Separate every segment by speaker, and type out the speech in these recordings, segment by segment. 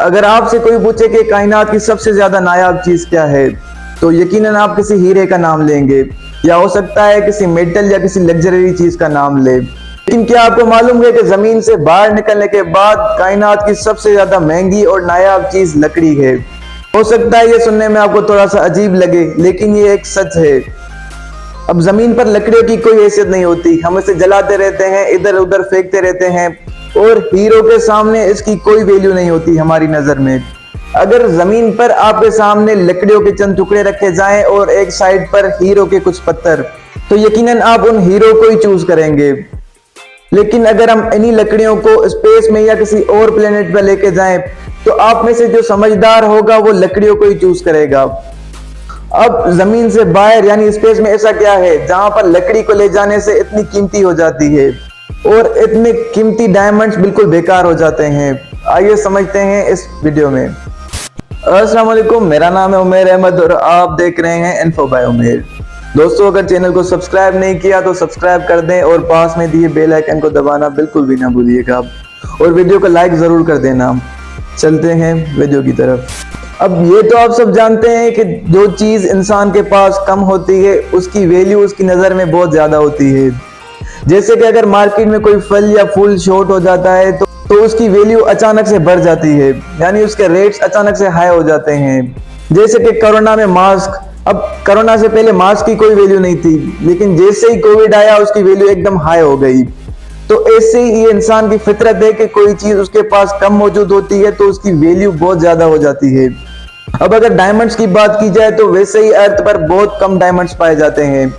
Speaker 1: अगर आपसे कोई पूछे कि कायनात की सबसे ज्यादा नायाब चीज क्या है, तो यकीनन आप किसी हीरे का नाम लेंगे, या हो सकता है किसी मेटल या किसी लग्जरी चीज का नाम ले। लेकिन क्या आपको मालूम है कि जमीन से बाहर निकलने के बाद कायनात की सबसे ज्यादा महंगी और नायाब चीज लकड़ी है। हो सकता है ये सुनने में आपको थोड़ा सा अजीब लगे, लेकिन ये एक सच है। अब जमीन पर लकड़ियों की कोई हैसियत नहीं होती, हम इसे जलाते रहते हैं, इधर उधर फेंकते रहते हैं, और हीरो के सामने इसकी कोई वैल्यू नहीं होती हमारी नजर में। अगर जमीन पर आपके सामने लकड़ियों के चंद टुकड़े रखे जाएं और एक साइड पर हीरो के कुछ पत्थर, तो यकीनन आप उन हीरो को ही चूज करेंगे। लेकिन अगर हम इन्हीं लकड़ियों को स्पेस में या किसी और प्लेनेट पर लेके जाएं, तो आप में से जो समझदार होगा वो लकड़ियों को ही चूज करेगा। अब जमीन से बाहर यानी स्पेस में ऐसा क्या है जहां पर लकड़ी को ले जाने से इतनी कीमती हो जाती है और इतने कीमती डायमंड्स बिल्कुल बेकार हो जाते हैं? आइए समझते हैं इस वीडियो में। अस्सलाम वालेकुम, मेरा नाम है उमेर अहमद और आप देख रहे हैं इन्फो बाय उमेर। दोस्तों, अगर चैनल को सब्सक्राइब नहीं किया तो सब्सक्राइब कर दें और पास में दिए बेल आइकन को दबाना बिल्कुल भी ना भूलिएगा, और वीडियो को लाइक जरूर कर देना। चलते हैं वीडियो की तरफ। अब ये तो आप सब जानते हैं कि जो चीज इंसान के पास कम होती है उसकी वैल्यू उसकी नजर में बहुत ज्यादा होती है। जैसे कि अगर मार्केट में कोई फल या फूल शॉर्ट हो जाता है तो उसकी वैल्यू अचानक से बढ़ जाती है, यानी उसके रेट्स अचानक से हाई हो जाते हैं। जैसे कि कोरोना में मास्क, अब कोरोना से पहले मास्क की कोई वैल्यू नहीं थी, लेकिन जैसे ही कोविड आया उसकी वैल्यू एकदम हाई हो गई। तो ऐसे ही ये इंसान की फितरत है कि कोई चीज उसके पास कम मौजूद होती है तो उसकी वैल्यू बहुत ज्यादा हो जाती है। अब अगर डायमंड्स की बात की जाए तो वैसे ही अर्थ पर बहुत कम डायमंड्स पाए जाते हैं।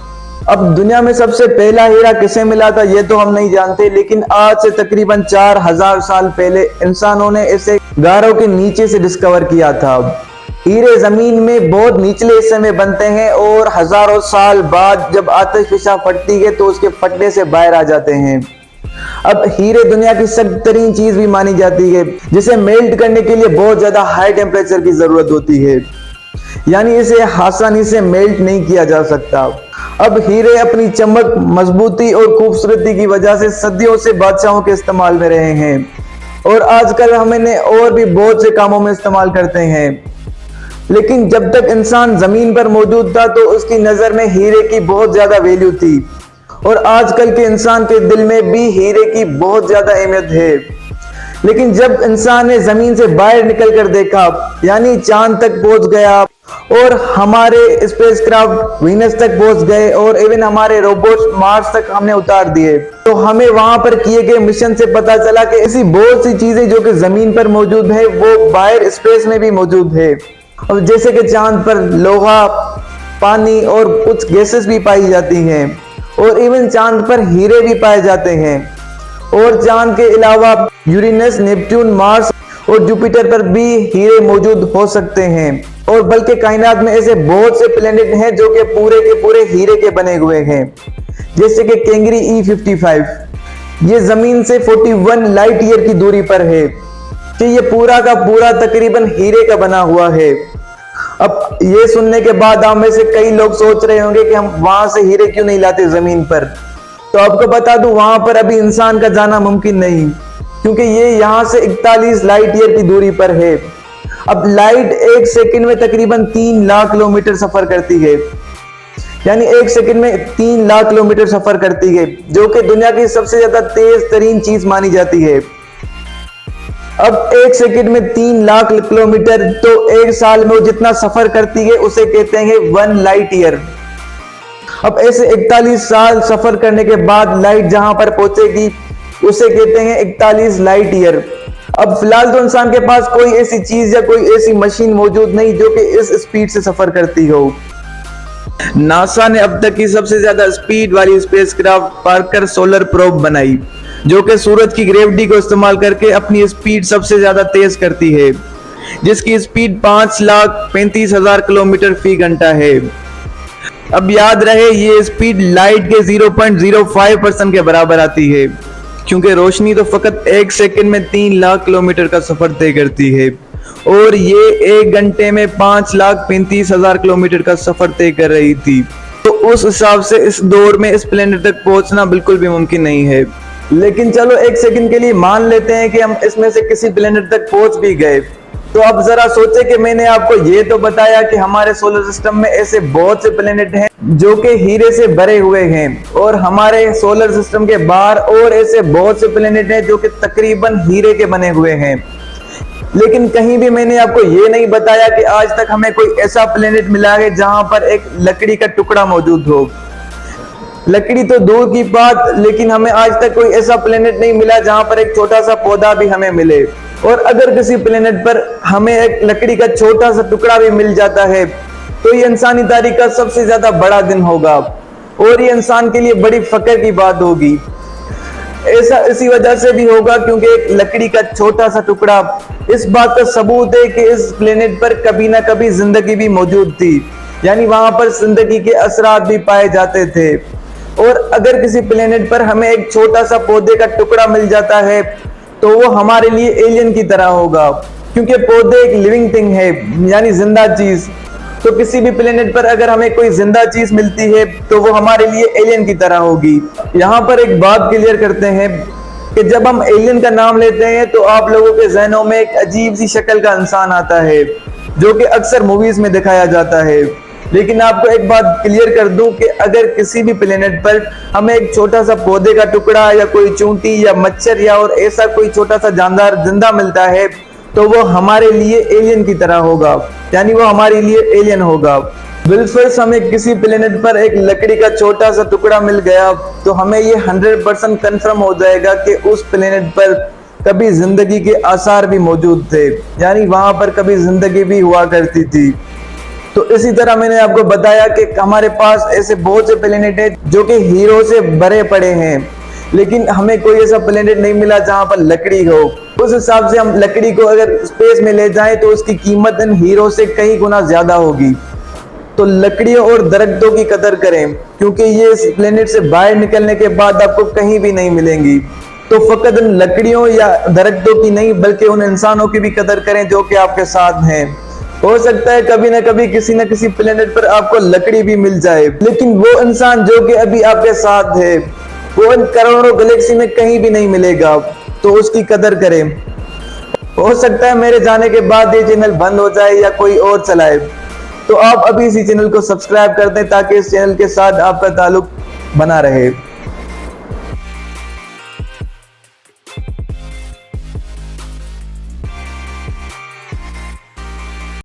Speaker 1: अब दुनिया में सबसे पहला हीरा किसे मिला था ये तो हम नहीं जानते, लेकिन आज से तकरीबन 4000 साल पहले इंसानों ने इसे गारों के नीचे से डिस्कवर किया था। हीरे जमीन में बहुत निचले हिस्से में बनते हैं और हजारों साल बाद जब आतिशफिशा फटती है तो उसके फटने से बाहर आ जाते हैं। अब हीरे दुनिया की सख्त तरीन चीज भी मानी जाती है, जिसे मेल्ट करने के लिए बहुत ज्यादा हाई टेम्परेचर की जरूरत होती है, यानी इसे आसानी से मेल्ट नहीं किया जा सकता। अब हीरे अपनी चमक, मजबूती और खूबसूरती की वजह से सदियों से बादशाहों के इस्तेमाल में रहे हैं, और आजकल हम इन्हें और भी बहुत से कामों में इस्तेमाल करते हैं। लेकिन जब तक इंसान जमीन पर मौजूद था तो उसकी नजर में हीरे की बहुत ज्यादा वैल्यू थी, और आजकल के इंसान के दिल में भी हीरे की बहुत ज्यादा अहमियत है। लेकिन जब इंसान ने जमीन से बाहर निकलकर देखा, यानी चांद तक पहुंच गया और हमारे स्पेसक्राफ्ट वीनस तक पहुंच गए और इवन हमारे रोबोट्स मार्स तक हमने उतार दिए, तो हमें वहां पर किए गए मिशन से पता चला कि ऐसी बहुत सी चीजें जो कि जमीन पर मौजूद है वो बाहर स्पेस में भी मौजूद है। और जैसे कि चांद पर लोहा, पानी और कुछ गैसेस भी पाई जाती हैं, और इवन चांद पर हीरे भी पाए जाते हैं। और चांद के अलावा यूरेनस, नेपट्टून, मार्स और जुपिटर पर भी हीरे मौजूद हो सकते हैं, और बल्कि कायनात में ऐसे बहुत से प्लेनेट हैं जो कि पूरे के पूरे हीरे के बने हुए हैं। जैसे कि कैंगरी E55, ये जमीन से 41 लाइट ईयर की दूरी पर है कि ये पूरा का पूरा तकरीबन हीरे का बना हुआ है। अब ये सुनने के बाद आप में से कई लोग सोच रहे होंगे कि हम वहां से हीरे क्यों नहीं लाते जमीन पर। तो आपको बता दूं, वहां पर अभी इंसान का जाना मुमकिन नहीं, क्योंकि ये यहाँ से 41 लाइट ईयर की दूरी पर है। अब लाइट एक सेकंड में तकरीबन 3 लाख किलोमीटर सफर करती है, यानी एक सेकंड में 3 लाख किलोमीटर सफर करती है, जो कि दुनिया की सबसे ज्यादा तेज तरीन चीज मानी जाती है। अब एक सेकंड में 3 लाख किलोमीटर, तो एक साल में वो जितना सफर करती है उसे कहते हैं 1 लाइट ईयर। अब ऐसे 41 साल सफर करने के बाद लाइट जहां पर पहुंचेगी उसे कहते हैं 41 लाइट ईयर। अब फिलहाल तो इंसान के पास कोई ऐसी चीज या कोई ऐसी मशीन मौजूद नहीं जो कि इस स्पीड से सफर करती हो। नासा ने अब तक की सबसे ज्यादा स्पीड वाली स्पेसक्राफ्ट पार्कर सोलर प्रोब बनाई, जो कि सूरज की ग्रेविटी को इस्तेमाल करके अपनी स्पीड सबसे ज्यादा तेज करती है, जिसकी स्पीड 5,35,000 किलोमीटर फी घंटा है। अब याद रहे, ये स्पीड लाइट के 0.05% के बराबर आती है, क्योंकि रोशनी तो फकत एक सेकंड में 3 लाख किलोमीटर का सफर तय करती है, और ये एक घंटे में 5,35,000 किलोमीटर का सफर तय कर रही थी। तो उस हिसाब से इस दौर में इस प्लेनेट तक पहुंचना बिल्कुल भी मुमकिन नहीं है। लेकिन चलो एक सेकंड के लिए मान लेते हैं कि हम इसमें से किसी प्लेनेट तक पहुंच भी गए, तो अब जरा सोचे कि मैंने आपको ये तो बताया कि हमारे सोलर सिस्टम में ऐसे बहुत से प्लेनेट हैं जो कि हीरे से भरे हुए हैं, और हमारे सोलर सिस्टम के बाहर और ऐसे बहुत से प्लेनेट हैं जो कि तकरीबन हीरे के बने हुए हैं। लेकिन कहीं भी मैंने आपको ये नहीं बताया कि आज तक हमें कोई ऐसा प्लेनेट मिला है जहां पर एक लकड़ी का टुकड़ा मौजूद हो। लकड़ी तो दूर की बात, लेकिन हमें आज तक कोई ऐसा प्लेनेट नहीं मिला जहां पर एक छोटा सा पौधा भी हमें मिले। और अगर किसी प्लेनेट पर हमें एक लकड़ी का छोटा सा टुकड़ा भी मिल जाता है तो ये इंसानी तारीख का सबसे ज्यादा बड़ा दिन होगा, और ये इंसान के लिए बड़ी फख्र की बात होगी। ऐसा इसी वजह से भी होगा क्योंकि एक लकड़ी का छोटा सा टुकड़ा इस बात का सबूत है कि इस प्लेनेट पर कभी ना कभी जिंदगी भी मौजूद थी, यानी वहां पर जिंदगी के असरात भी पाए जाते थे। और अगर किसी प्लेनेट पर हमें एक छोटा सा पौधे का टुकड़ा मिल जाता है तो वो हमारे लिए एलियन की तरह होगा, क्योंकि पौधे एक लिविंग थिंग है, यानी जिंदा चीज। तो किसी भी प्लेनेट पर अगर हमें कोई जिंदा चीज मिलती है तो वो हमारे लिए एलियन की तरह होगी। यहाँ पर एक बात क्लियर करते हैं कि जब हम एलियन का नाम लेते हैं तो आप लोगों के जहनों में एक अजीब सी शक्ल का इंसान आता है जो कि अक्सर मूवीज में दिखाया जाता है। लेकिन आपको एक बात क्लियर कर दूं कि अगर किसी भी प्लेनेट पर हमें एक छोटा सा पौधे का टुकड़ा या कोई चूंटी या मच्छर या और ऐसा कोई छोटा सा जानदार जिंदा मिलता है तो वो हमारे लिए एलियन की तरह होगा, यानी वो हमारे लिए एलियन होगा। बिलफर्ज हमें किसी प्लेनेट पर एक लकड़ी का छोटा सा टुकड़ा मिल गया तो हमें ये 100% कंफर्म हो जाएगा कि उस प्लेनेट पर कभी जिंदगी के आसार भी मौजूद थे, यानी वहां पर कभी जिंदगी भी हुआ करती थी। तो इसी तरह मैंने आपको बताया कि हमारे पास ऐसे बहुत से प्लेनेट हैं जो कि हीरो से भरे पड़े हैं, लेकिन हमें कोई ऐसा प्लेनेट नहीं मिला जहां पर लकड़ी हो। उस हिसाब से हम लकड़ी को अगर स्पेस में ले जाएं तो उसकी कीमत इन हीरो से कई गुना ज्यादा होगी। तो लकड़ियों और दरख्तों की कदर करें, क्योंकि ये इस प्लेनेट से बाहर निकलने के बाद आपको कहीं भी नहीं मिलेंगी। तो फकत इन लकड़ियों या दरख्तों की नहीं बल्कि उन इंसानों की भी कदर करें जो कि आपके साथ हैं। हो सकता है कभी ना कभी किसी न किसी प्लेनेट पर आपको लकड़ी भी मिल जाए, लेकिन वो इंसान जो कि अभी आपके साथ है वो इन करोड़ों गैलेक्सी में कहीं भी नहीं मिलेगा, तो उसकी कदर करें। हो सकता है मेरे जाने के बाद ये चैनल बंद हो जाए या कोई और चलाए, तो आप अभी इसी चैनल को सब्सक्राइब कर दें ताकि इस चैनल के साथ आपका ताल्लुक बना रहे।